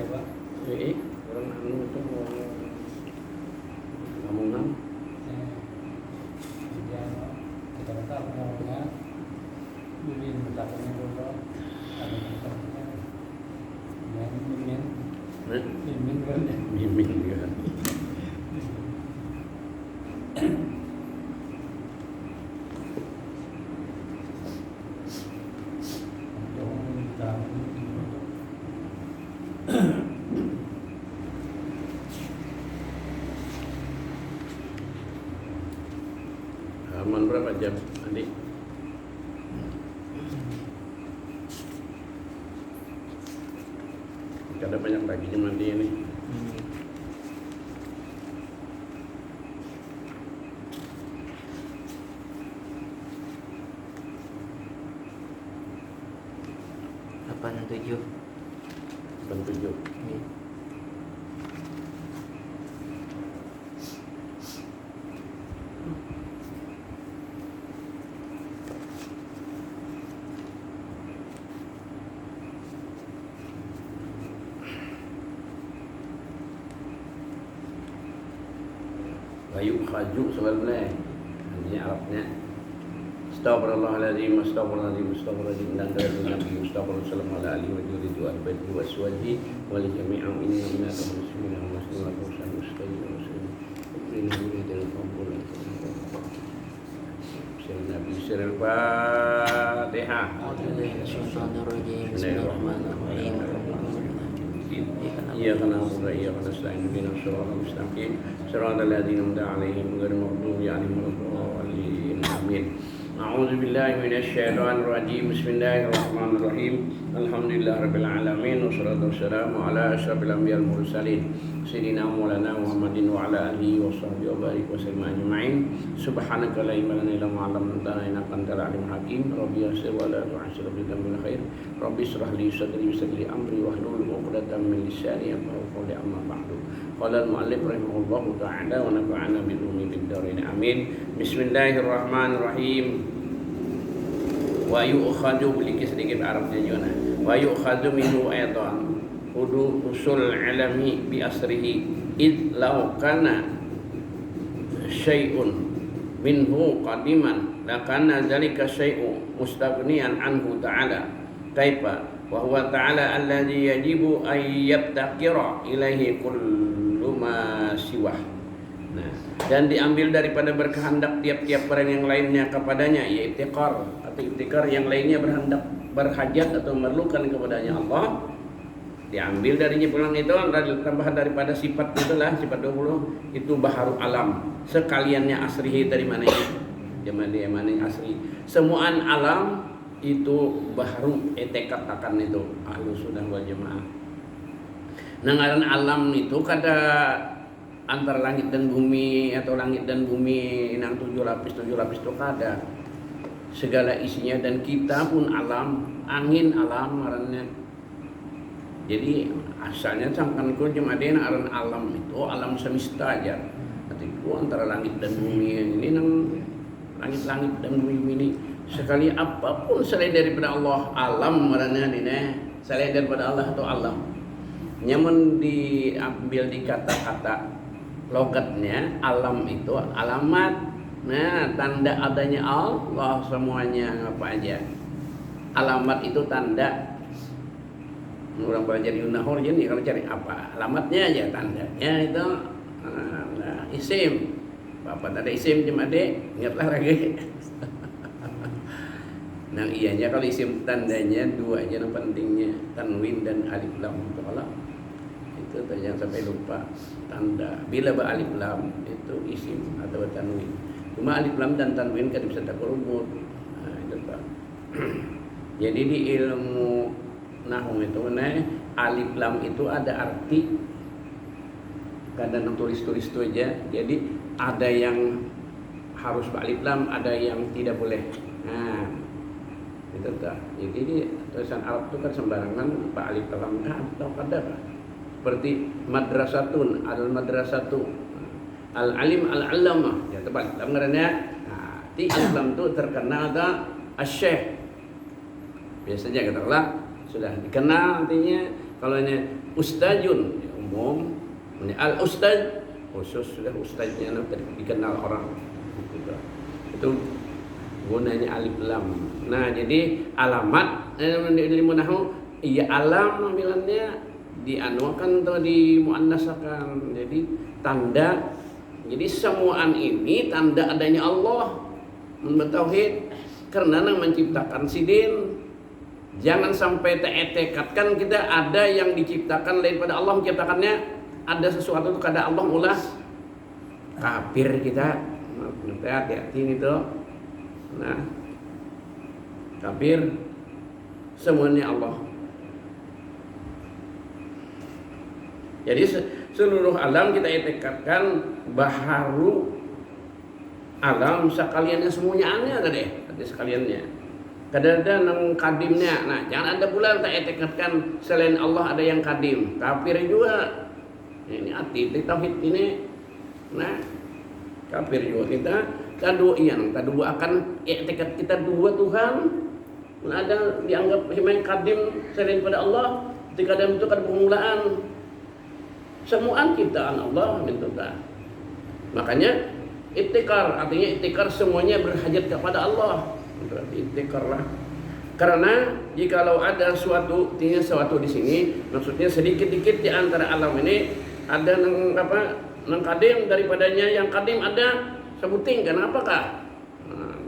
siapa? Orang anu itu orang Lamongan. Dia kita kata orangnya Mimin betapanya dulu ada betapnya Mimin kan Mimin kan. Halaman berapa jam, adik? Ada banyak lagi mandi ini. Apaan 7? 7. Bayu khaju sebenarnya ini Arabnya. Astagfirullahaladzim, astagfirullahaladzim, astagfirullahaladzim. Dan dari Nabi Astagfirullahaladzim ala alihi wa juridu al-baiti wa suwaji wa li jami'am inna minaka muslimin wa muslimat wa sallu ustayi wa muslim Ukrina wili dari kumpul Nabi Siril Fatihah. Bismillahirrahmanirrahim. Iyyaka na'budu wa iyyaka nasta'in ihdinas siratal mustaqim siratal ladzina an'amta 'alaihim ghairil maghdubi 'alaihim waladdallin. Amin. A'udzu billahi minasy syaithanir rajim. Bismillahirrahmanirrahim. Alhamdulillahirabbil alamin wassalatu wassalamu ala asyrafil anbiya'il mursalin sayyidina Maulana Muhammadin wa ala alihi washabbihi wa barik wa sallam ajma'in. Subhanaka la ilma lana illa ma 'allamtana innaka antal alimul hakim. Rabbi yassir wa la tu'assir bi tamil khair. Rabbi ishrah li sadri wa yassir li amri wahlul 'uqdatam min lisani yafqahu qawli amma ba'du. Qala al-mu'allif rahimahullahu ta'ala wa nafa'ana bil ummi bid darin. Amin. Bismillahirrahmanirrahim. Wa yu'khadhu beli sedikit Arabnya juga. Wa yu'khadhu minhu aidan usul alami bi asrihi id law kana syai'un minhu qadiman la kana zalika syai'u mustaghniyan anhu ta'ala kaifa wa huwa ta'ala alladhi yajibu an yabtaqira ilaihi kullu ma siwah. Nah, dan diambil daripada berkehendak tiap-tiap barang yang lainnya kepadanya, yaitu iftikar atau iftikar yang lainnya berhendak berhajat atau memerlukan kepadanya Allah. Diambil darinya pulang itu tambahan daripada sifat itulah sifat 20 itu baharu alam. Sekaliannya asrihi dari mananya? Dari mana asri? Semuaan alam itu baharu katakan itu Ahlus Sunnah wal Jamaah. Ngaran alam itu kada antara langit dan bumi atau langit dan bumi nang 7 lapis itu kada. Segala isinya dan kita pun alam, angin alam ngarannya. Jadi asalnya sangkanku cuma ada aran alam itu alam semesta aja. Itu antara langit dan bumi ini nang langit-langit dan bumi ini sekali apapun selain daripada Allah alam ngarannya ini selain daripada Allah atau alam. Nyamun diambil di kata-kata logatnya alam itu alamat. Nah, tanda adanya Allah semuanya apa aja. Alamat itu tanda. Orang belajar di Nahor jadi kalau cari apa? Alamatnya aja tandanya itu isim. Bapak ada isim cuma dek, ingatlah lagi. Nah, iyanya kalau isim tandanya dua aja yang pentingnya tanwin dan alif lam kalau itu jangan sampai lupa tanda. Bila alif lam itu isim atau tanwin. Cuma alif lam dan tanwin kan bisa tak berubah. Nah, itu Pak. Jadi di ilmu nahwu itu alif lam itu ada arti kadang tulis-tulis itu aja. Jadi ada yang harus alif lam, ada yang tidak boleh. Nah, itu tak. Jadi di tulisan Arab itu kan sembarangan pak alif lam atau kada. Seperti madrasatun, al-madrasatu, al-alim, al-allamah. Ya tepat, ngarannya. Nah, di Islam itu terkenal ada asy-syekh. Biasanya katakanlah sudah dikenal artinya. Kalau ini ustazun ya umum, ini al ustaz khusus, sudah ustaznya dikenal orang gitu. Itu gunanya alif lam. Nah jadi alamat ilmu nahwu iya alam bilangnya dianuakan atau dimuannasakan. Jadi tanda, jadi semuaan ini tanda adanya Allah bertauhid karena yang menciptakan sidin. Jangan sampai tekadkan kita ada yang diciptakan lain pada Allah menciptakannya, ada sesuatu itu kada Allah ulah kafir kita. Hati-hati itu. Nah, kafir semuanya Allah. Jadi seluruh alam kita etikatkan baharu alam sekaliannya semuanya ada deh, ada sekaliannya. Kadang-kadang nang kadimnya. Nah, jangan ada pula tak etikatkan selain Allah ada yang kadim. Kafir juga. Ini hati tauhid ini. Nah, kafir juga kita. Kedua akan etikat kita dua Tuhan. Nah, ada dianggap yang kadim selain pada Allah. Ketika ada itu kan permulaan. Semua ciptaan Allah gitu kan. Makanya itikar, artinya itikar semuanya berhajat kepada Allah. Berarti itikarlah. Karena jikalau ada suatu di sini, maksudnya sedikit-dikit di antara alam ini ada nang kadim daripadanya yang kadim ada sebuting. Kenapakah? Nah,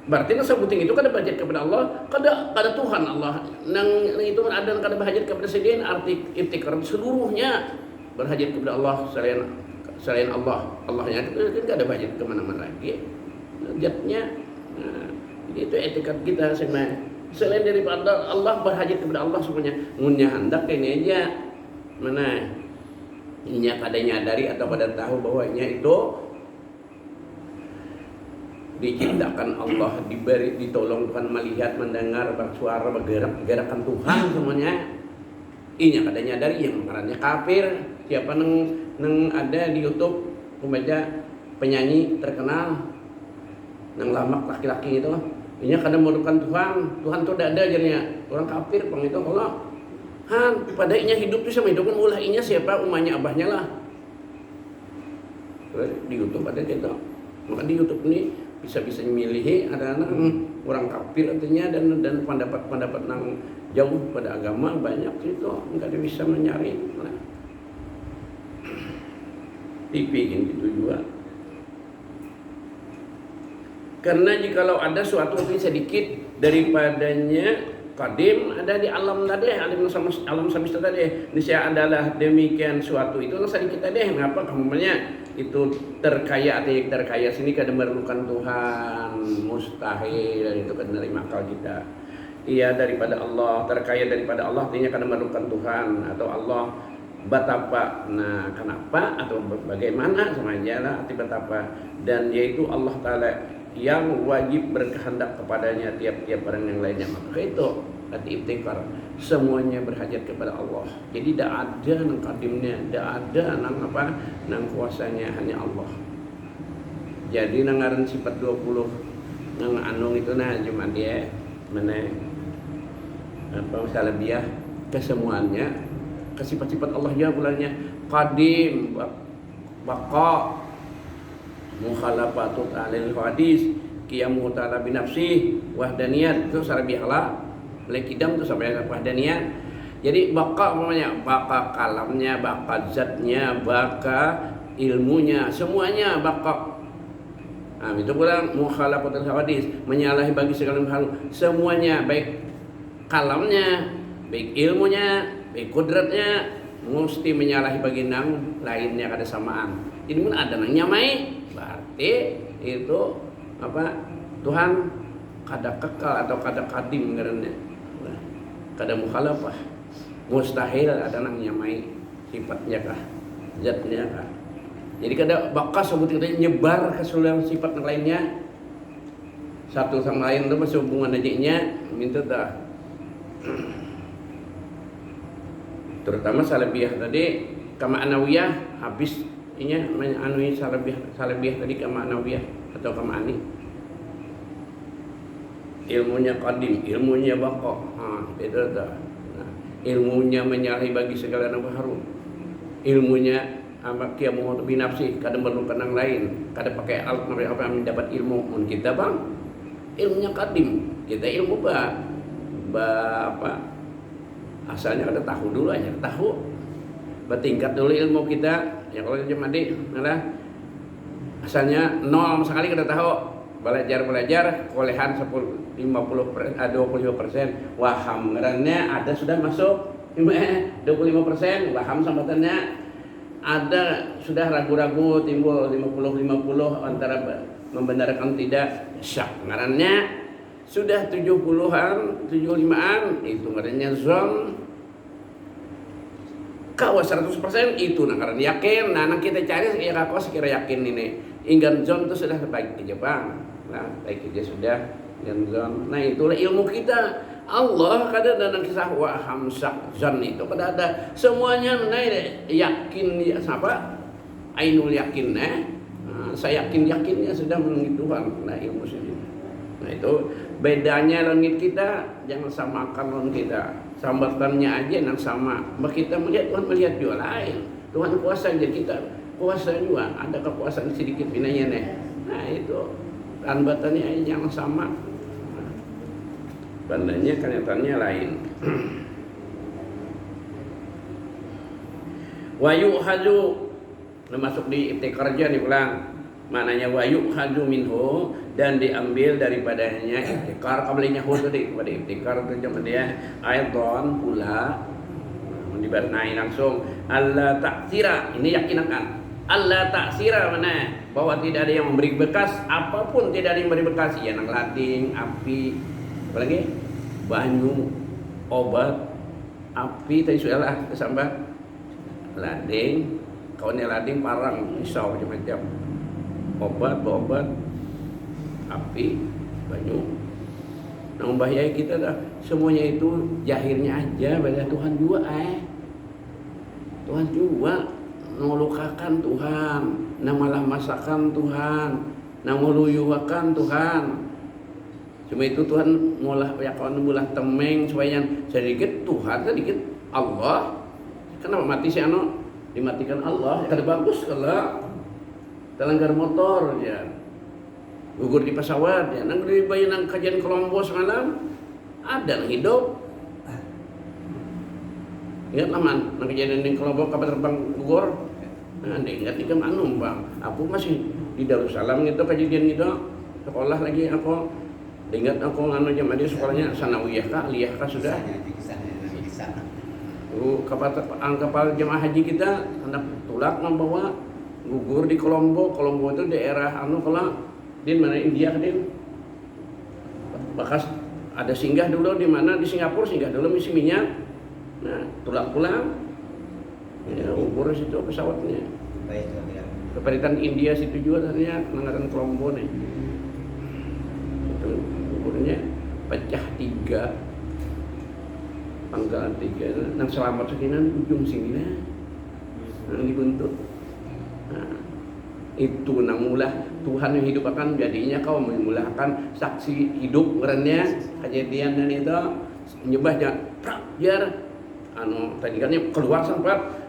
berarti nang sebuting itu kada berhajat kepada Allah, kada Tuhan Allah. Nang itu ada nang kada berhajat kepada sedin, arti itikar seluruhnya berhajat kepada Allah selain Allah. Allahnya itu kan ada hajat kemana-mana lagi. Hajatnya. Nah, jadi itu etikat kita sebenarnya. Selain daripada Allah berhajat kepada Allah semuanya. Ngunya hendak ini aja. Mana? Inya kada nyadari atau pada tahu bahwa inya itu diciptakan Allah, ditolong Tuhan, melihat, mendengar, bersuara, bergerak, gerakan Tuhan semuanya. Inya kada nyadari yang ngarannya kafir. Siapa nang ada di YouTube pembaca penyanyi terkenal nang lamak laki-laki itu, ini kadang merupakan Tuhan itu tidak ada jadinya orang kafir pang itu Allah. Pada inya hidup itu sama hidupkan ulah inya siapa umahnya abahnya lah. Di YouTube ada gitu. Maka di YouTube ini bisa memilih ada anak orang kafir artinya dan pendapat nang jauh pada agama banyak itu enggak bisa mencari. Nah, TV gitu juga. Karena jikalau ada suatu yang sedikit daripadanya kadim ada di alam tadi, alam semesta tadi, niscaya adalah demikian suatu itu sedikit tadi. Mengapa kamunya itu terkaya atau terkaya sini kada memerlukan Tuhan, mustahil itu kan dari akal kita. Ia daripada Allah, terkaya daripada Allah artinya kada memerlukan Tuhan atau Allah betapa. Nah, kenapa atau bagaimana sama aja lah arti betapa, dan yaitu Allah Ta'ala yang wajib berkehendak kepadanya tiap-tiap orang yang lainnya. Maka itu arti ibtikar, semuanya berhajat kepada Allah. Jadi tidak ada nang kadimnya, tidak ada nang kuasanya, hanya Allah. Jadi nang ngaran sifat 20 nang anung itu nah cuma dia mana salabiah kesemuanya, kesifat-sifat Allah ya bulannya qadim, baqa, mukhalafatut alil hadis, qiyamu ta'ala binafsih, wahdaniyat itu secara bihala, lekidam itu sampai wahdaniyat. Jadi baqa namanya, baqa kalamnya, baqa zatnya, baqa ilmunya, semuanya baqa. Nah, itu pula mukhalafatul hadis, menyalahi bagi segala hal, semuanya baik kalamnya, baik ilmunya, baik kudratnya, mesti menyalahi bagi nang lainnya kada samaan. Jadi mun ada nang nyamai berarti itu Tuhan kada kekal atau kada kadim ngarannya. Kada mukhalafah. Mustahil ada nang nyamai sifatnya kah, zatnya kah. Jadi kada bakal sebut kita nyebar ke seluruh sifat yang lainnya. Satu sama lain itu masih hubungan aja minta dah. Terutama salabiyah tadi kama anawiyah habis inya anui salabiyah tadi kama anawiyah atau kama ani ilmunya qadim, ilmunya baqa. Beda dah. ilmunya menyalahi bagi segala nama harum. Ilmunya amak kia mau binafsi, kadang memerlukan yang lain, kadang pakai alat apa yang mendapat ilmu. Mun kita bang, ilmunya kadim, kita ilmu apa? Asalnya ada tahu dulu aja, tahu. Bertingkat dulu ilmu kita. Ya kalau cuma malah asalnya nol sekali kita tahu. Belajar kolehan 25%, 25%, waham ngarannya ada sudah masuk 25%, waham sambatannya ada sudah ragu-ragu timbul 50-50 antara membenarkan tidak syak ngarannya sudah 70-an 75-an itu ngarannya zon kawa 100% itu ngaran yakin. Nah kita cari sekira kau sekira yakin ini inggan zon itu sudah baik ke Jepang. Nah, baik aja sudah zon. Nah, itulah ilmu kita. Allah kada dalam kisah waham zon itu kada ada semuanya yakin ya siapa? Ainul yakin saya yakinnya sudah mengenai Tuhan. Nah, ilmu sendiri. Nah, itu bedanya langit kita jangan samakan langit kita. Sambatannya aja yang sama. Kita melihat Tuhan melihat juga lain. Tuhan kuasa aja kita kuasa juga. Ada kepuasan sedikit binanya nih. Nah, itu Anbatannya yang sama, bandanya kenyataannya lain. Wayu haju, masuk di ibtikarja diulang. Maknanya wayu haju minhu dan diambil daripadanya ibtikar. Kablinya hud tadi pada ibtikar terjemah dia. Aidan pula dibarnai langsung. Allah taksira ini yakin akan. Allah taksira mana? Bahwa tidak ada yang memberi bekas, apapun tidak ada yang memberi bekas, ya nang lading, api, apalagi banyu, obat, api tadi sudah lah kesambat, lading, kawannya lading parang, pisau macam-macam, obat, api, banyu, nang bahaya kita dah, semuanya itu jahirnya aja pada Tuhan juga Tuhan juga ngelukakan Tuhan, namalah masakan Tuhan, namuluyuhakan Tuhan. Cuma itu Tuhan mulah ya kawan mulah temeng supaya sedikit Tuhan sedikit Allah. Kenapa mati si anu dimatikan Allah? Kada bagus kalau telanggar motor ya. Gugur di pesawat ya. Nang di bayi nang kajian Kolombo semalam ada yang hidup. Ingat laman nang kejadian di Kolombo kapal terbang gugur. Nah, ingat ikam anu bang, aku masih di Darussalam gitu kejadian gitu, sekolah lagi aku, ingat aku anu jam ada sekolahnya sanawiyah kah, aliyah kah sudah. Kapal jemaah haji kita anak tulak membawa gugur di Kolombo itu daerah anu kalau di mana India kan, bekas ada singgah dulu di mana di Singapura singgah dulu misi minyak, nah tulak pulang. Ya, ukur situ pesawatnya. Keparitan India situ juga ternyata mengatakan Kolombo nih. Itu ukurnya pecah 3, pangkalan 3. Nang selamat sekian ujung sini nah, nang dibuntut. Nah, itu nang mulah Tuhan yang hidup akan jadinya kau memulahkan saksi hidup kerennya kejadian dan itu nyembahnya jar anu tadi kan keluar sempat.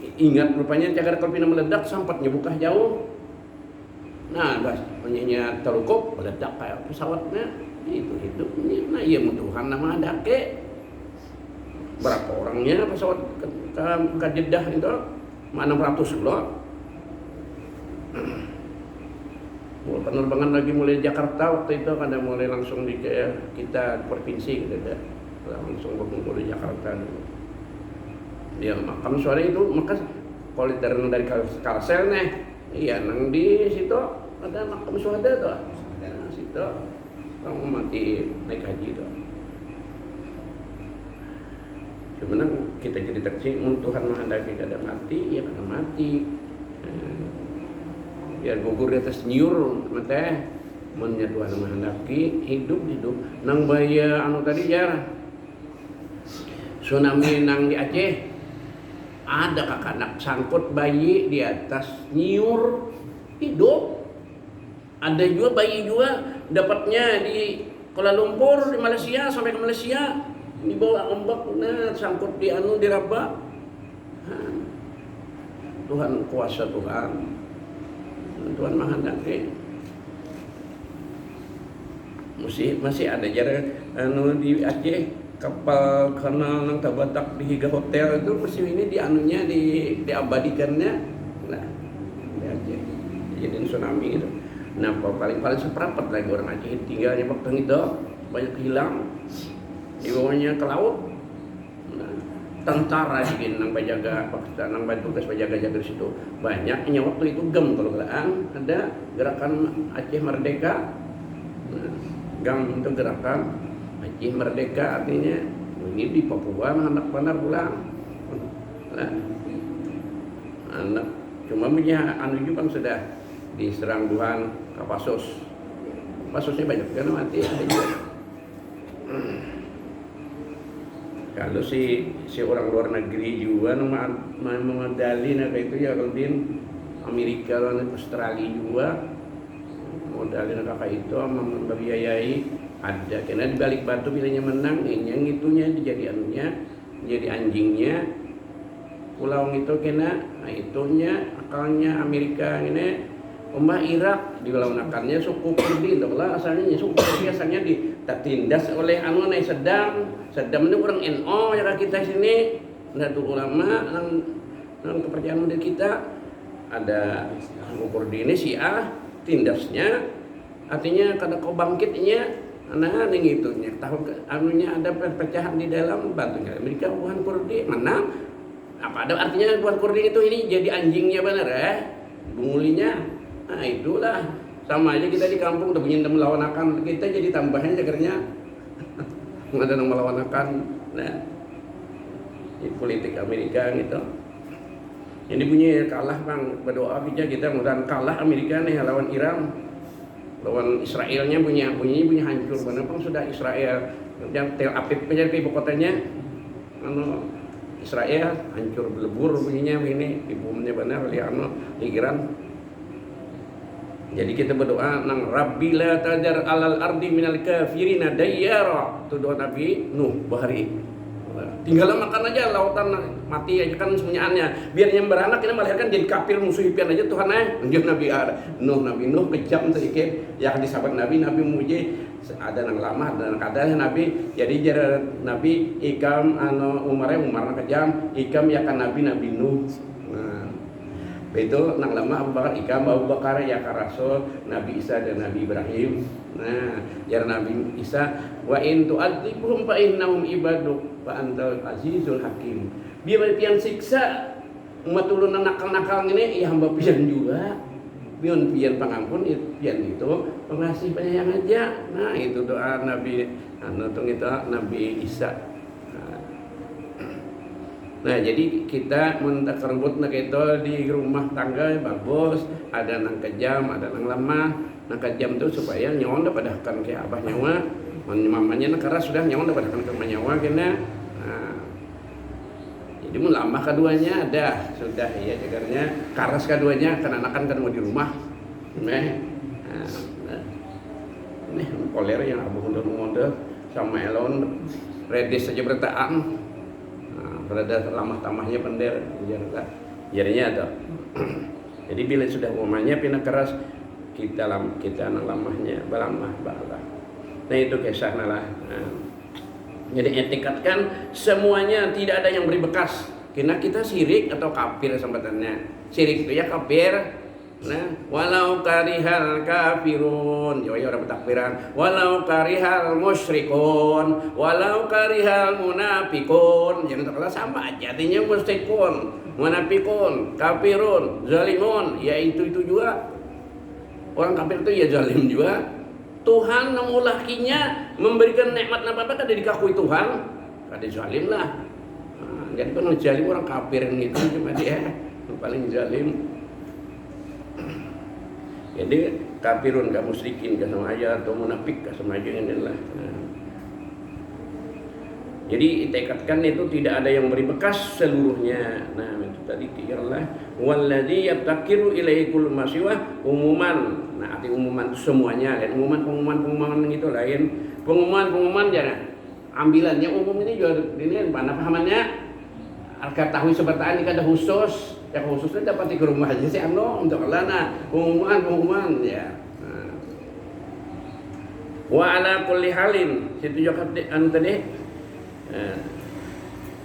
Ingat rupanya cagar kolpina meledak sampatnya buka jauh. Nah, bas penyanyinya telukup meledak kayak pesawatnya. Itu hidupnya. Nah, iya Tuhan nama ada ke. Berapa orangnya pesawat ke Jeddah itu? 600 kilo. Penerbangan lagi mulai Jakarta waktu itu kada mulai langsung di kita provinsi gitu dah. Langsung berkumpul di Jakarta dulu. Ya makam sore itu maka kalau dari Kalsel nih iya nang di situ ada makam syuhada tuh nah, situ orang mati naik haji tuh cuman kita cerita sih Tuhan menghendaki kada mati ya kada mati biar gugur di atas nyur mata mennya Tuhan menghendaki hidup nang bahaya anu tadi ya tsunami nang di Aceh ada kakak sangkut bayi di atas nyur hidup. Ada juga bayi juga dapatnya di Kuala Lumpur di Malaysia sampai ke Malaysia dibawa ombak, nah sangkut di anu diraba. Tuhan kuasa Tuhan menghendaki. Masih ada jarak anu di Aceh kapal kanal nang Tabatak di Higa Hotel itu masih ini di anunya diabadikannya. Nah, di Aceh jadi tsunami gitu. Nah, paling seperempat lagi orang Aceh tinggalnya waktu itu banyak hilang, dibawanya ke laut. Nah, tentara sih nang bajaga Pakistan, nang tugas bajaga-jaga di situ. Banyaknya waktu itu gem kalau ada gerakan Aceh Merdeka. Nah, GAM itu gerakan Aceh Merdeka, artinya ini di Papua anak panar pulang. Nah, anak cuma punya anu juga sudah diserang Tuhan Kapasos. Kapasosnya banyak karena mati ada juga. Kalau si orang luar negeri juga medali itu ya kalau di Amerika dan Australia juga modalin kakak itu membiayai ada karena di balik batu bilanya menang yang itunya jadi anjingnya pulau itu kena nah itunya akalnya Amerika ini Umpah Irak dilakukannya suku Kurdi lah asalnya suku Kurdi asalnya ditindas oleh anu naik Saddam ini orang NO ya kita sini Nahdlatul Ulama nang kepercayaan dari kita ada suku Kurdi ini Syiah tindasnya artinya karena kau bangkitnya nah ning itunya tahu anunya ada perpecahan di dalam batunya Amerika Wuhan Kurdi menang apa ada artinya Wuhan Kurdi itu ini jadi anjingnya benar bungulinya nah itulah sama aja kita di kampung udah punya melawan akan kita jadi tambahnya jagarnya ada yang melawan akan nah di politik Amerika gitu. Yang punya kalah bang berdoa kita mudah kalah Amerika nih lawan Iran lawan Israelnya punya hancur benar bang sudah Israel yang Tel Aviv menjadi ibu kotanya anu Israel hancur belebur bunyinya ini ibumnya benar di Iran. Jadi kita berdoa nang Rabbi la tadar alal ardi minal kafirina dayyara itu doa Nabi Nuh bahari. Tinggal makan aja lautan mati aja kan semuanya biar yang beranak ini melahirkan jadi kafir musuh impian aja Tuhan lanjut Nabi Nuh kejam sedikit ya di sahabat Nabi muji ada nang lama ada nang kadang Nabi jadi jara Nabi ikam Umar kejam ikam ya kan Nabi Nuh nah itu nang lama Abu Bakar ya ka Rasul Nabi Isa dan Nabi Ibrahim nah jara Nabi Isa wa in tu'adzibhum fa innahum ibaduk wa antal azizul hakim biar pian siksa umat ulun nakal-nakal ini ya hamba pian juga pian pangampun pian itu pengasih penyayang aja nah itu doa Nabi Nabi Isa nah jadi kita mentakarbut nak itu di rumah tangga bagus ada nang kejam ada nang lemah nang kejam tuh supaya nyawa dapatkan ke abah nyawa mamanya nak keras sudah nyawa dapatkan ke nyawa kena nah, jadi lama keduanya ada sudah ya jagarnya karas keduanya karena anakan kan mau di rumah nih koler yang abu mondel sama elon redis saja bertaan berada lama tamahnya pender jadinya ada jadi bila sudah umumnya pina keras kita lamahnya balamah balah nah itu kisah lah jadi etikatkan semuanya tidak ada yang beri bekas karena kita syirik atau kafir sambatannya syirik itu ya kafir nah walau karihal kafirun ya orang bertakbiran walau karihal musyrikun walau karihal munafikun jangan terkala sama aja artinya musyrikun munafikun kafirun zalimun ya itu juga orang kafir itu ya zalim juga Tuhan mengulakinya memberikan nikmat apa-apa kada dikakui Tuhan kada zalim lah nah, jadi kan zalim orang kafir itu cuma dia yang paling zalim. Jadi kafirun gak musyrikin gak sama aja atau munafik gak sama aja inilah. Nah. Jadi tekadkan itu tidak ada yang beri bekas seluruhnya. Nah itu tadi kiralah walladzi yabtakiru ilaihi kullu masiwa umuman. Nah arti umuman itu semuanya lain pengumuman itu lain pengumuman jangan ambilannya umum ini juga ini mana pahamannya harga tahu sebertaan ini ada khusus yang khususnya dapat di rumah aja sih untuk lana pengumuman ya. Wa ala kulli halin situ juga tadi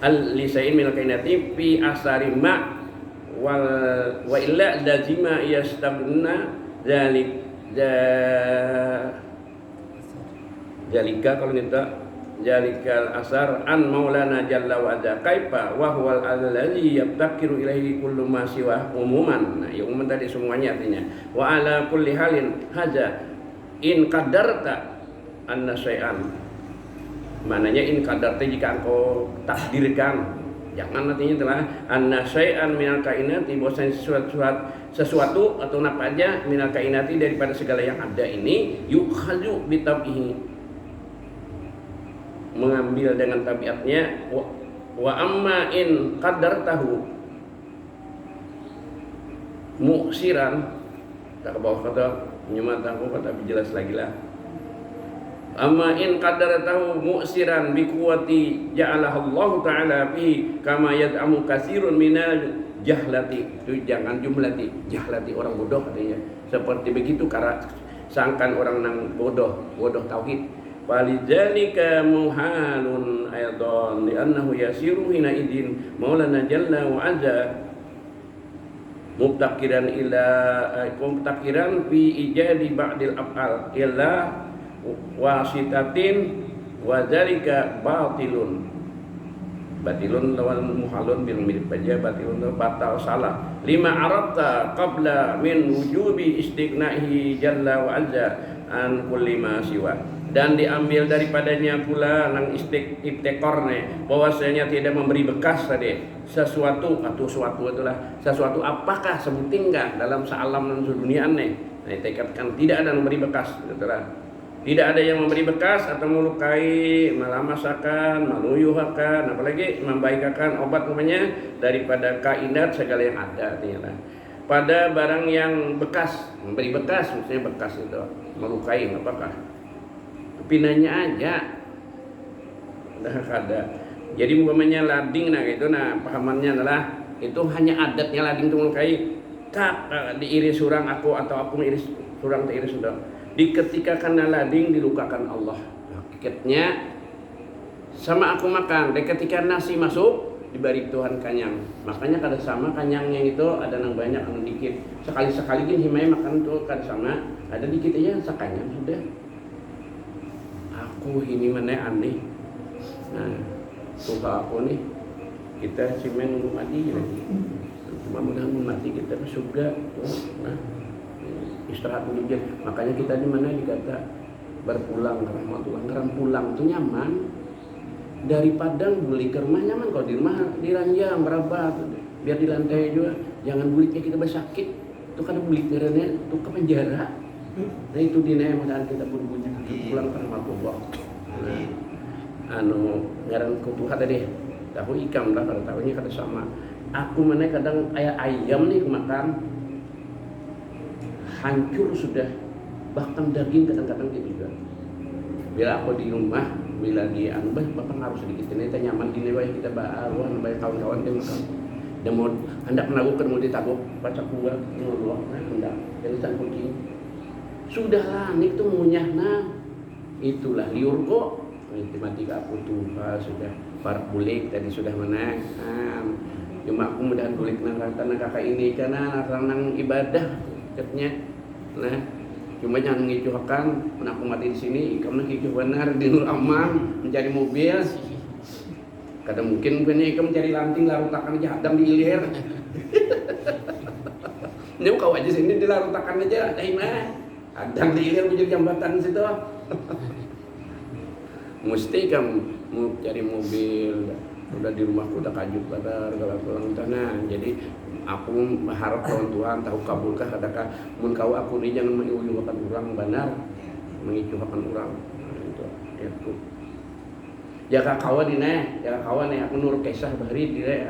al lisain min kainati fi asari ma wa illa lazima yastabna jalika kalau kita jalikal asar an maulana jalla wa azza kaifa wa huwal allazi yabtakiru ilaihi kullu ma siwa umuman. Nah, ya umum tadi semuanya artinya. Wa ala kulli halin haja in qadarta anna syai'an. Mananya in qadarta jika engkau takdirkan, jangan artinya telah anna syai'an minal kainati bahwasanya sesuatu atau apa aja minal kainati daripada segala yang ada ini yukhaju bitabihi, mengambil dengan tabiatnya. Wa amma in qadartahu muksiran, tak ke bawah kata nyemataku kata jelas lagi lah. Amma in qadartahu muksiran bi quwwati ja'alahu Allah taala fi kama yad'amu katsirun minal jahlati. Itu jangan jumlati jahlati orang bodoh katanya. Seperti begitu karena sangkan orang nang bodoh tauhid. Walidzalika muhalun aidan li'annahu yasiru hina idin maulana jalla wa azza mubtakiran fi ijadi ba'dil af'al illa wasitatin wa dzalika batilun lawal muhalun bil mirip aja batilun batal salah lima arabta qabla min wujubi istighnahi jalla wa azza an kulli ma siwa. Dan diambil daripadanya pula nang ibtikorne bahwasanya tidak memberi bekas tadi sesuatu itulah sesuatu apakah sebutin enggak dalam sealam dan dunia nih. Nah, dikatakan tidak ada yang memberi bekas itulah. Tidak ada yang memberi bekas atau melukai, malamasakan, maluyuhakan, apalagi membaikakan obat namanya daripada kainat segala yang ada artinya. Pada barang yang bekas, memberi bekas maksudnya bekas itu melukai apakah? Pinanya aja udah ada. Jadi umpamanya lading nah gitu, nah pahamannya adalah itu hanya adatnya lading itu melukai tak diiris surang aku atau aku iris surang tak iris sudah diketika karena lading dilukakan Allah. Hakikatnya sama aku makan ketika nasi masuk diberi Tuhan kanyang, makanya kada sama kanyangnya itu ada nang banyak nang dikit sekali gini himai makan tuh kada sama ada dikit aja sekanyang sudah. Aku ini mana aneh. Nah, suka aku nih. Kita cuma nunggu mati lagi. Cuma mudah-mudahan mati kita ke surga. Nah, istirahat dulu dia. Makanya kita di mana dikata berpulang ke rahmatullah. Karena pulang tuh nyaman. Dari Padang buli ke rumah nyaman. Kalau di rumah diranjang berapa? Biar di lantai juga. Jangan buliknya kita bersakit. Itu kan bulik karena itu ke penjara. Nah itu dina mudahan kita berbunyi pulang ke rahmatullah. Ngaran kutuha tadi tahu ikam lah kalau tahunya kada sama. Aku mana kadang ayam nih makan hancur sudah, bahkan daging kadang-kadang gitu juga. Bila aku di rumah, bila di bapak ngaruh sedikit ini kita nyaman gini baik kita baru baik kawan-kawan dia makan. Dan mau hendak menagukan mau ditaguk baca kuat ngulur hendak jadi campur gini. Sudahlah nik tuh munyahna itulah liur kok mati aku tuh sudah para bulik tadi sudah menang cuma aku mudahan bulik nang rata nang kakak ini karena nang ibadah katanya. Nah cuma jangan mengicuhkan aku mati di sini kamu ngicuh benar di Nur Aman mencari mobil kadang mungkin punya kamu mencari lanting larutakan aja hadam di ilir ini kau aja sini dilarutakan aja ada mana hadang di ilir menjadi jambatan situ. Mesti kamu mau cari mobil udah di rumahku udah kajuk badar kalau pulang tanah. Jadi aku berharap Tuhan tahu kabulkah adakah mun kau aku ni jangan mengiuhkan orang benar mengicuhkan orang itu aku jaga kawan dina jaga kawan aku nur kisah bahari dire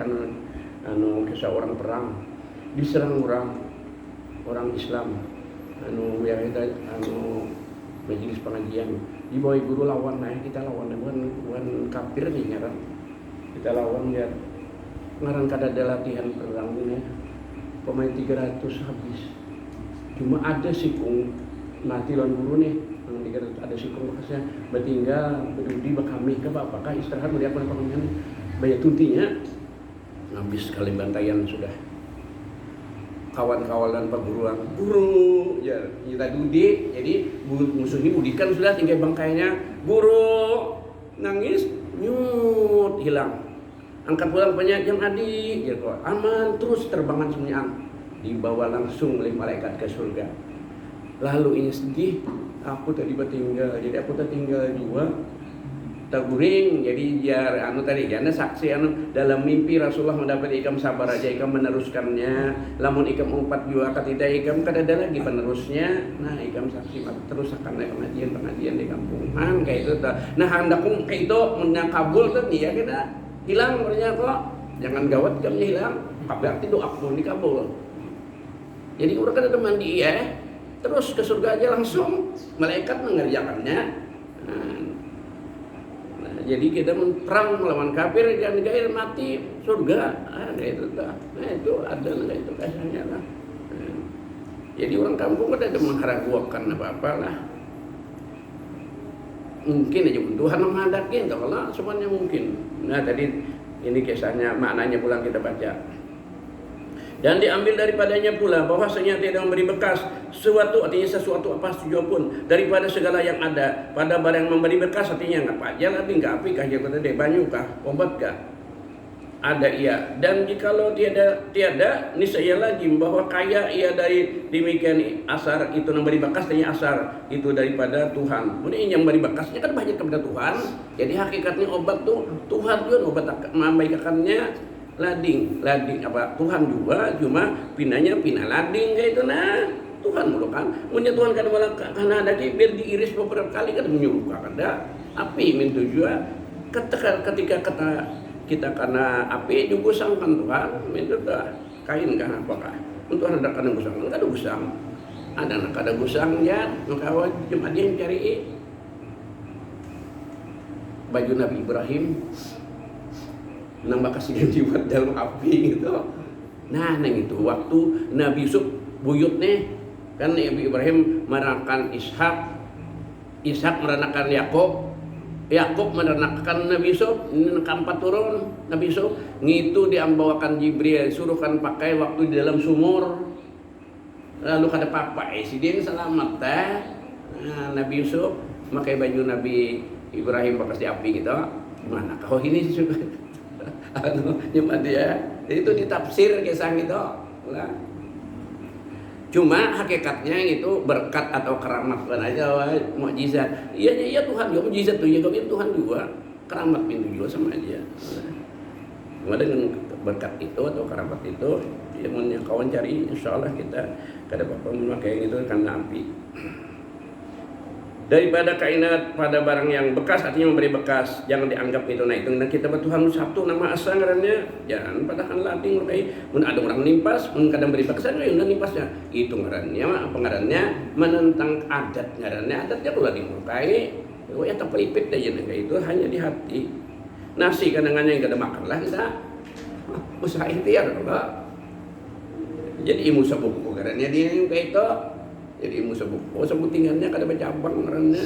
anu kisah orang perang diserang orang Islam yang kita majelis pengajian di bawah guru lawan kita lawan bukan kafir nih ngaran kita lawan ya ngaran kada ada latihan perang ini pemain 300 habis cuma ada sikung mati lawan guru nih yang 300 ada sikung bekasnya bertinggal berdudi bekami ke apakah istirahat melihat pertandingan banyak tuntinya habis kali bantaian sudah kawan-kawan perguruan guru ya kita dudi jadi musuh ini budikan sudah tinggal bangkainya guru nangis nyut hilang angkat pulang penyajian adik ya kok aman terus terbangan semuanya dibawa langsung oleh malaikat ke surga lalu ini sedih aku tadi tinggal jadi aku tinggal juga taguring jadi jar tadi karena saksi dalam mimpi Rasulullah mendapat ikam sabar aja ikam meneruskannya lamun ikam umpat juga kata ikam kada ada lagi penerusnya nah ikam saksi terus akan ada pengajian di kampungan kayak itu nah hendakum kayak itu menyakabul tuh nih ya kita hilang ternyata kok jangan gawat kamu hilang berarti doa pun dikabul jadi orang kada ada mandi ya terus ke surga aja langsung malaikat mengerjakannya jadi kita perang melawan kafir dan gair mati surga ada itu dah nah itu ada itu kasarnya lah jadi orang kampung ada mengharaguakan apa lah mungkin aja Tuhan menghadakin kalau semuanya mungkin nah tadi ini kisahnya maknanya pulang kita baca dan diambil daripadanya pula bahwasanya tidak memberi bekas sesuatu artinya sesuatu apa saja pun daripada segala yang ada pada barang yang memberi bekas artinya nggak pajak tapi nggak api kah ya kata deh banyu kah obat kah ada ia dan jikalau tiada niscaya lagi bahwa kaya ia dari demikian asar itu memberi bekas artinya asar itu daripada Tuhan kemudian yang memberi bekasnya kan banyak kepada Tuhan jadi hakikatnya obat tuh Tuhan juga obat membaikannya lading apa Tuhan juga cuma pinanya pina lading kayak itu nah Tuhan mulu kan punya Tuhan kan malah karena ada biar diiris beberapa kali kan menyuruh ada api mintu juga ketika kita karena api juga sangkan Tuhan mintu dah kain kan apakah untuk ada kadang gusang ada gusang ada gusang ya maka cuma dia yang cari baju Nabi Ibrahim nambah kasih jiwat dalam api gitu. Nah itu waktu Nabi Yusuf buyut nih kan Nabi Ibrahim meranakan Ishak meranakan Yakub meranakan Nabi Yusuf ini keempat turun Nabi Yusuf ngitu diambawakan Jibril suruhkan pakai waktu di dalam sumur lalu kada apa-apa si dia selamat nah, Nabi Yusuf pakai baju Nabi Ibrahim bekas di api gitu gimana kau ini juga cuma dia itu ditafsir kisah gitu lah. Cuma hakikatnya itu berkat atau keramat kan aja mukjizat iya Tuhan juga mukjizat tuh ya Tuhan juga keramat pintu juga sama aja cuma dengan berkat itu atau keramat itu yang kawan cari insyaallah kita kada apa-apa memakai itu karena api daripada kainat pada barang yang bekas artinya memberi bekas jangan dianggap itu nah itu dan kita bertuhan satu nama asal ngarannya jangan padahal lading kayak ada orang nimpas kadang beri bekas ada yang nimpasnya itu ngarannya apa ngarannya menentang adat ngarannya adatnya pula dimukai ya tak pelipit aja kayak itu hanya di hati nasi kadang-kadang yang kada makan lah kita usaha ikhtiar enggak jadi imu sabuku ngarannya dia kayak itu jadi musuh sebutingannya kada bercabang karena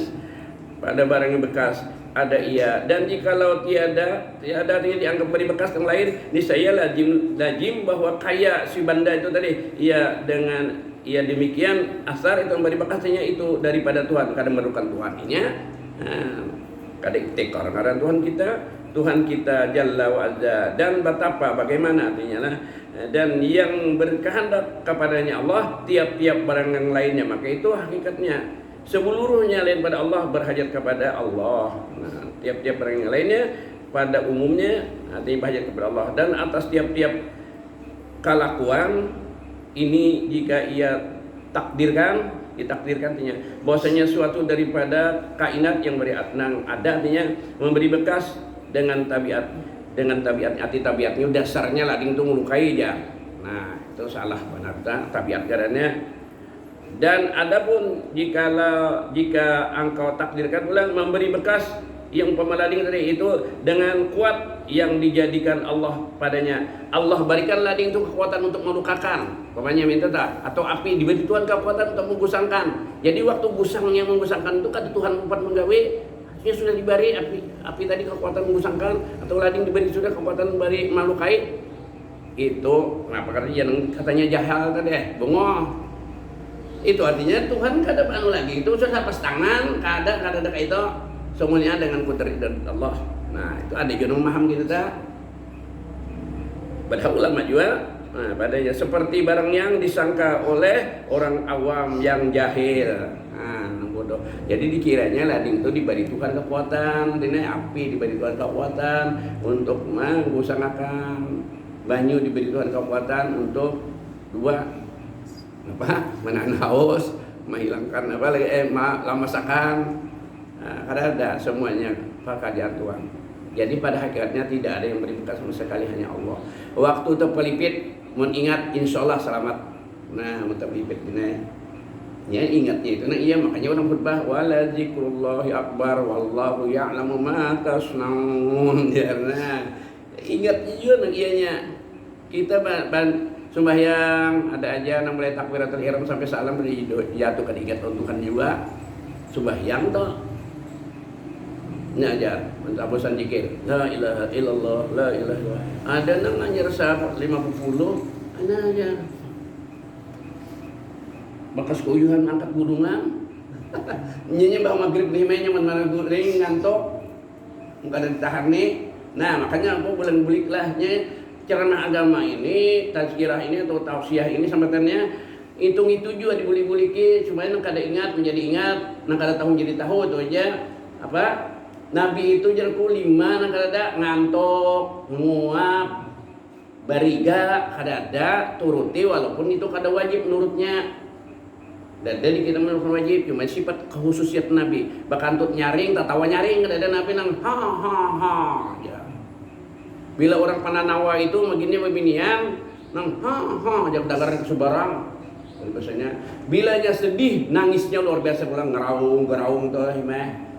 pada barang yang bekas ada ia dan jikalau tiada artinya dianggap beri bekas yang lain niscaya lazim bahwa kaya si banda itu tadi ia dengan ia demikian asar itu memberi bekasnya itu daripada Tuhan kada memerlukan Tuhannya kada tekor karena Tuhan kita Jalla wa Azza dan betapa bagaimana artinya lah dan yang berkehendak kepadanya Allah tiap-tiap barang yang lainnya maka itu hakikatnya seluruhnya lain pada Allah berhajat kepada Allah nah, tiap-tiap barang yang lainnya pada umumnya artinya berhajat kepada Allah dan atas tiap-tiap kelakuan ini jika ia ditakdirkan artinya bahwasanya suatu daripada kainat yang beri atnang ada artinya memberi bekas dengan tabiat arti tabiatnya dasarnya lading itu melukai aja nah itu salah benar tabiat karena Dan adapun jika engkau takdirkan pula memberi bekas yang pemalading tadi itu dengan kuat yang dijadikan Allah padanya. Allah berikan lading itu kekuatan untuk melukakan. Pokoknya minta tak? Atau api diberi Tuhan kekuatan untuk menggusangkan. Jadi waktu gusangnya menggusangkan itu kan Tuhan empat menggawe ya sudah diberi api tadi kekuatan menggusangkan atau lading diberi sudah kekuatan memberi melukai. Itu kenapa katanya jahal tadi bengong. Itu artinya Tuhan kada anu lagi itu sudah pas tangan kada itu semuanya dengan kudrat Allah. Nah itu ada yang memaham gitu tak. Pada ulama juga padanya seperti barang yang disangka oleh orang awam yang jahil. Bodoh. Jadi dikiranya lading itu diberi Tuhan kekuatan, dina api diberi Tuhan kekuatan untuk menggusangkan, banyu diberi Tuhan kekuatan untuk menahan haus, menghilangkan lamasakan. Ada semuanya pekerjaan Tuhan. Jadi pada hakikatnya tidak ada yang beri bekas sama sekali, hanya Allah. Waktu terpelipit mengingat insya Allah selamat. Nah terpelipit ini ya ingatnya itu. Nah iya makanya orang khutbah wala zikrullahi akbar wallahu ya'lamu ma tasnaun. Nah ingatnya juga nah ianya kita sembahyang ada aja yang mulai takbiratul ihram sampai salam jatuh kan ingat Tuhan juga sembahyang toh. Ini aja mentabusan zikir la ilaha illallah la ilaha illallah. Ada nang nanya resah 50 ana aja bakas kuyuhan angkat gudungan nyanyi bang maghrib nih mainnya mana guring ngantok enggak ada ditahan nih. Nah makanya aku bulan-bulik lah ceramah agama ini, tazkirah ini atau tausiah ini sambatannya hitung itu juga dibuli-buliki supaya nang kada ingat menjadi ingat, nang kada tahu jadi tahu itu aja. Apa? Nabi itu jerku 5 nang kada ngantuk, nguap, bariga kada ada, turuti walaupun itu kada wajib menurutnya. Dan dari kita menurut wajib cuma sifat khususiat Nabi. Bakantut nyaring, tatawa nyaring kada ada Nabi nang ha ya. Bila orang pananawa itu beginian nang ha jak dagar sebarang. Biasanya bilanya sedih nangisnya luar biasa pulang ngeraung tuh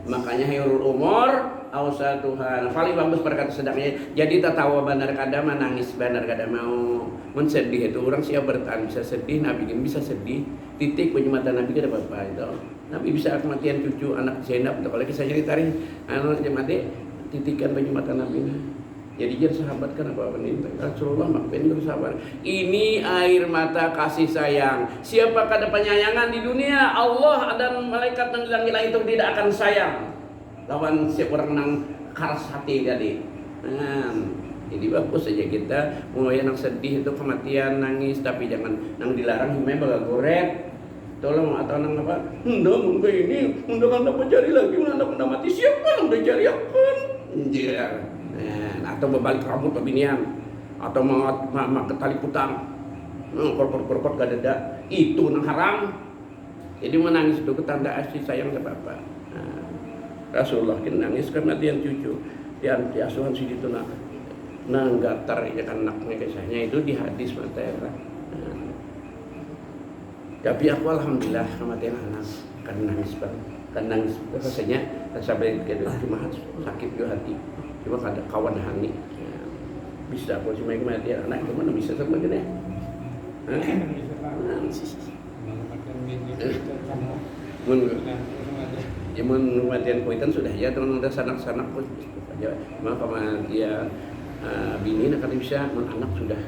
makanya hayrul umur ausatuhan paling bagus perkata sedangnya. Jadi tatawa bandar kada nangis bandar kada mau mensedih itu orang siap bertahan bisa sedih. Nabi kan bisa sedih titik penyematan Nabi kada apa-apa itu. Nabi bisa kematian cucu anak Zainab kalau kisah ceritarin anak mati titikan penyematan Nabi. Jadi jangan sahabat kan apa ini Rasulullah makin bersabar. Ini air mata kasih sayang. Siapa kada penyayangan di dunia Allah dan malaikat yang langit itu tidak akan sayang lawan siapa orang nang keras hati jadi. Jadi bagus saja kita mulai nang sedih itu kematian nangis tapi jangan nang dilarang himai baga gorek. Tolong atau nang apa? Hendak mungkin ini hendak anda mencari lagi hendak anda mati siapa nang mencari akan. Atau berbalik rambut pebinian atau mak tali putang korpot gak ada itu nang haram. Jadi menangis itu ketanda kasih sayang ke bapak. Rasulullah kena nangis kematian cucu yang di asuhan si itu nang gatar ya kan anaknya kisahnya itu di hadis mata ya. Tapi aku alhamdulillah kematian anak kan nangis banget kan nangis rasanya sampai cuma sakit di hati. Cuma ada kawan hani bisa aku cuma kematian anak itu mana bisa sama gini kematian kuitan sudah ya teman udah sanak-sanak pun aja cuma kematian dia bini nak bisa anak sudah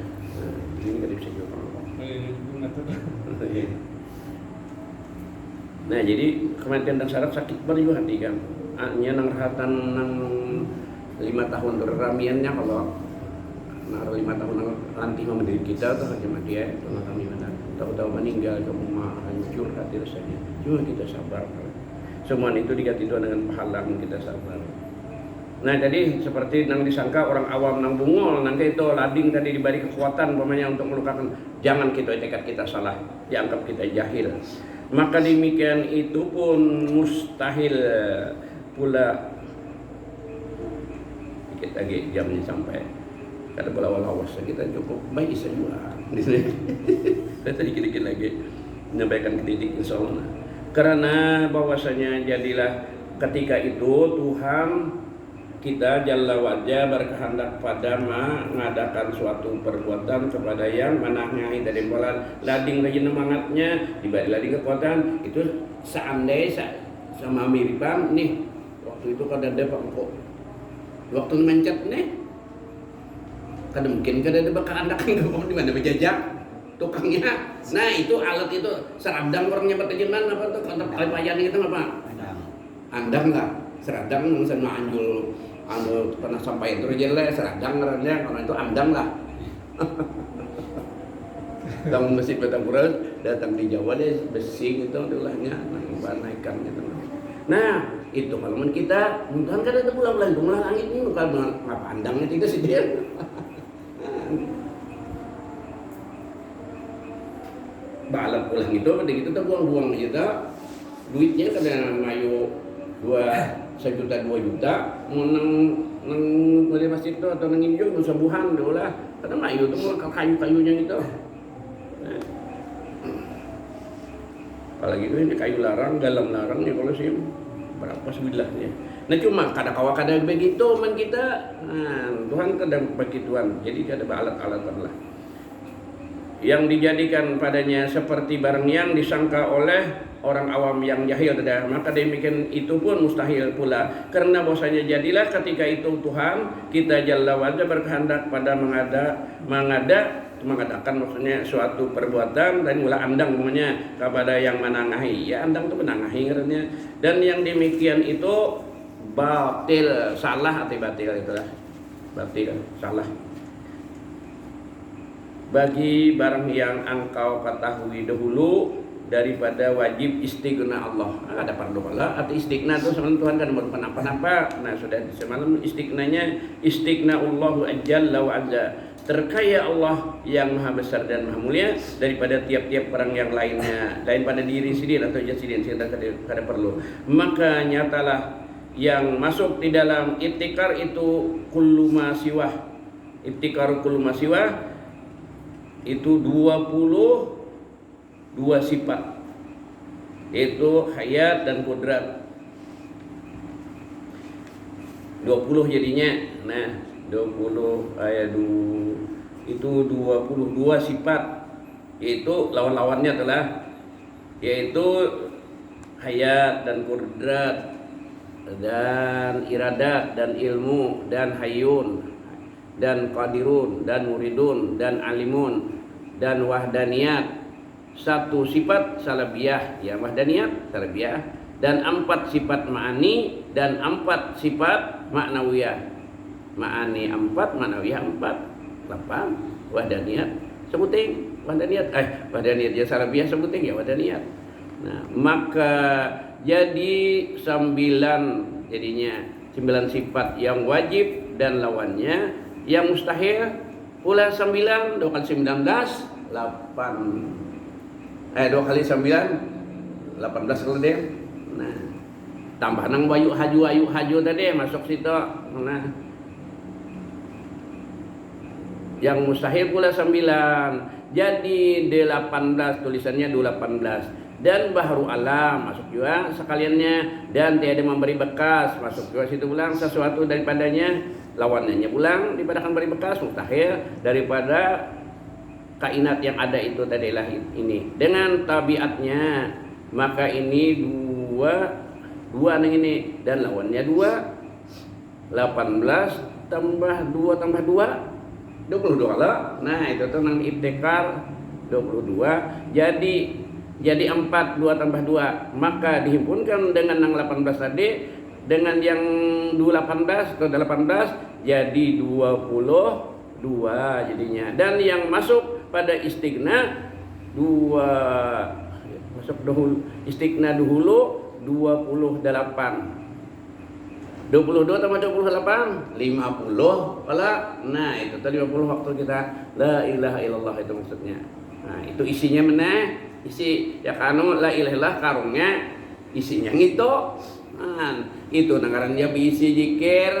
bini kada bisa juga. Nah jadi kematian dan saraf sakit baru juga hati kan nya nang rahatan nang 5 tahun ramiannya kalau naruh 5 tahun nanti mendidik kita tuh cuma dia itu kami mana tahu-tahu meninggal ke rumah hancur hati rasanya. Cuma kita sabar. Semua itu diganti Tuhan dengan pahala kita sabar. Nah jadi seperti nang disangka orang awam nang bungol nang itu lading tadi diberi kekuatan pemanya untuk melukakan. Jangan kita tekad kita salah dianggap kita jahil. Maka demikian itu pun mustahil pula. Kita lagi jamnya sampai kada bola awas kita cukup baik saja di sini. Tadi dikit-dikit lagi. menyampaikan kritik insyaallah. Karena bahwasanya jadilah ketika itu Tuhan kita Jalla wa'ala berkehendak pada mengadakan suatu perbuatan kepada yang menangahi dari bulan lading lagi semangatnya dibalik lading kekuatan itu seandainya sama miripan nih waktu itu kada ada pak kok waktu mencet nih kada mungkin kada ada bakal anak kok di mana berjajak tukangnya. Nah itu alat itu seradang orangnya berterjemahan apa tuh kontak payan itu apa andang nggak seradang sama anjul anu pernah sampai terus jelek seradang karena kalau itu andang lah. Datang masjid Batapura datang di Jawa deh besi gitu ulahnya naikkan gitu. Nah itu kalau kita bukan kada ada pulang langit ini bukan ngapa andangnya tidak sih dia. Balap pulang itu pada gitu kita buang-buang kita duitnya kada mayu 1 juta 2 juta mau nang dari masjid itu atau nang injung sebuhan dulu lah karena mayu itu mau kayu-kayunya gitu. Nah. Apalagi itu ini kayu larang dalam larang ya kalau sih berapa sebelahnya. Nah cuma kada begitu man kita. Nah, Tuhan kada begituan. Jadi ada alat-alatan lah yang dijadikan padanya seperti barang yang disangka oleh orang awam yang jahil tidak, maka demikian itu pun mustahil pula karena bahwasanya jadilah ketika itu Tuhan kita Jalla wa'ala berkehendak pada mengadakan maksudnya suatu perbuatan dan mula andang namanya kepada yang menangahi ya andang itu menangahi karena dan yang demikian itu batil salah atau batil itulah batil salah bagi barang yang engkau ketahui dahulu daripada wajib istighna Allah. Ada fardu Allah atau istighna itu sama Tuhan kan bukan apa-apa. Nah sudah semalam istighnanya istighna Allahu Jalla wa Azza terkaya Allah yang maha besar dan maha mulia daripada tiap-tiap orang yang lainnya daripada diri sendiri atau jasad sendiri kada perlu. Maka nyatalah yang masuk di dalam ibtikar itu kullu ma siwah. Ibtikar kullu ma siwah itu 22 sifat yaitu hayat dan kudrat 20 jadinya. Nah 20 ayat itu 22 sifat yaitu lawan-lawannya adalah yaitu hayat dan kudrat dan iradat dan ilmu dan hayyun dan qadirun dan muridun dan alimun dan wahdaniyat. Satu sifat salabiyah ya wahdaniyat salabiyah dan 4 sifat ma'ani dan 4 sifat ma'nawiyah. Ma'ani 4 ma'nawiyah 4 8 wahdaniyat sebuting wahdaniyat ya salabiyah sebuting ya wahdaniyat. Nah maka jadi 9 jadinya 9 sifat yang wajib dan lawannya yang mustahil pula 9 2 kali 19 8 2 kali 9 18 kalau dia. Nah tambah nang ayu haju tadi masuk situ. Nah yang mustahil pula 9 jadi 18 tulisannya 18 dan bahru alam masuk juga sekaliannya dan tiada memberi bekas masuk juga situ ulang sesuatu daripadanya lawannya pulang daripada kan beri bekas mustahil daripada kainat yang ada itu tadilah ini dengan tabiatnya maka ini dua nang ini dan lawannya 2 18 tambah 2 tambah 2 22 lah. Nah itu tuh nang ibtikar 22 jadi 4 2 tambah 2 maka dihimpunkan dengan nang 18 tadi dengan yang 18 atau 18 jadi 22 jadinya dan yang masuk pada istighna 2 masuk dahulu istighna dahulu 28 22 tambah 28 50 pala. Nah itu tadi 50 waktu kita la ilaha illallah itu maksudnya. Nah itu isinya mana isi ya kanu la ilaha illallah karungnya isinya gitu. Nah, itu nang dia bisi zikir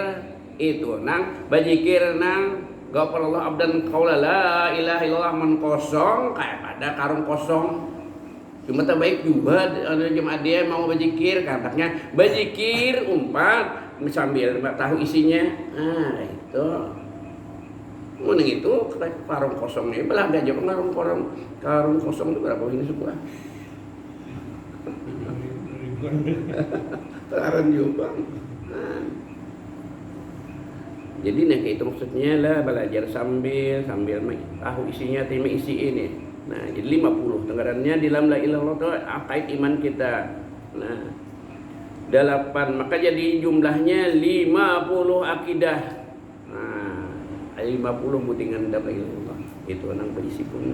itu nang bajikir nang ghafarallahu abdan qaula la ilaha illallah man kosong kayak pada karung kosong Cuma tak baik juga ada jemaah dia mau berzikir, katanya berzikir umpat sambil tahu isinya. Ah itu. Mun itu karung kosongnya belah aja karung kosong itu berapa ini sebuah? Karang juga. Nah. Jadi nih itu maksudnya lah belajar sambil tahu isinya terima isi ini. Nah, jadi 50 tenggarannya di dalam la ilaha illallah itu akid iman kita. Nah, 8 maka jadi jumlahnya 50 akidah. Nah, 50 butingan la ilaha illallah. Itu nang berisi pun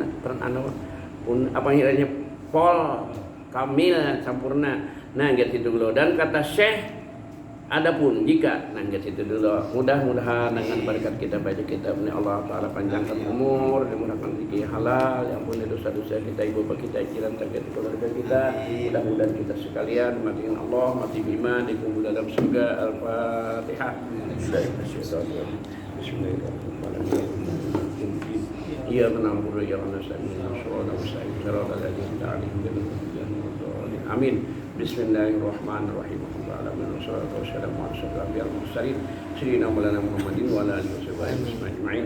apa kiranya pol kamil sampurna. Nah, gitu dulu dan kata Syekh adapun jika itu dulu mudah-mudahan dengan berkat kita baca kitab ini Allah Ta'ala panjangkan umur, dimudahkan rezeki halal, yang punya dosa-dosa kita, ibu bapak kita, jiran terkait keluarga kita, mudah-mudahan kita sekalian mati dengan Allah, mati bima, dikumpul dalam surga. Al-Fatihah. Bismillahirrahmanirrahim. Iya menambur ya Amin. Bismillahirrahmanirrahim. Wassalatu wassalamu ala asyrafil mursalin sayyidina maulana Muhammadin wa ala alihi wasallam ajma'in.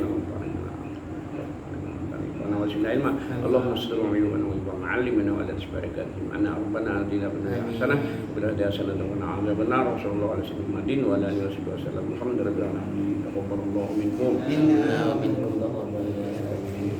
Allahumma salli wa sallim wa ma'allimna wa la tusbarakatihim anna rabbana atina fid dunya hasanah wa fil akhirati hasanah wa qina adzabannar. Sallallahu alaihi wasallam wa ala alihi wasallam. Alhamdulillah rabbil alamin. Taqabbalallahu minkum. Inna minkum.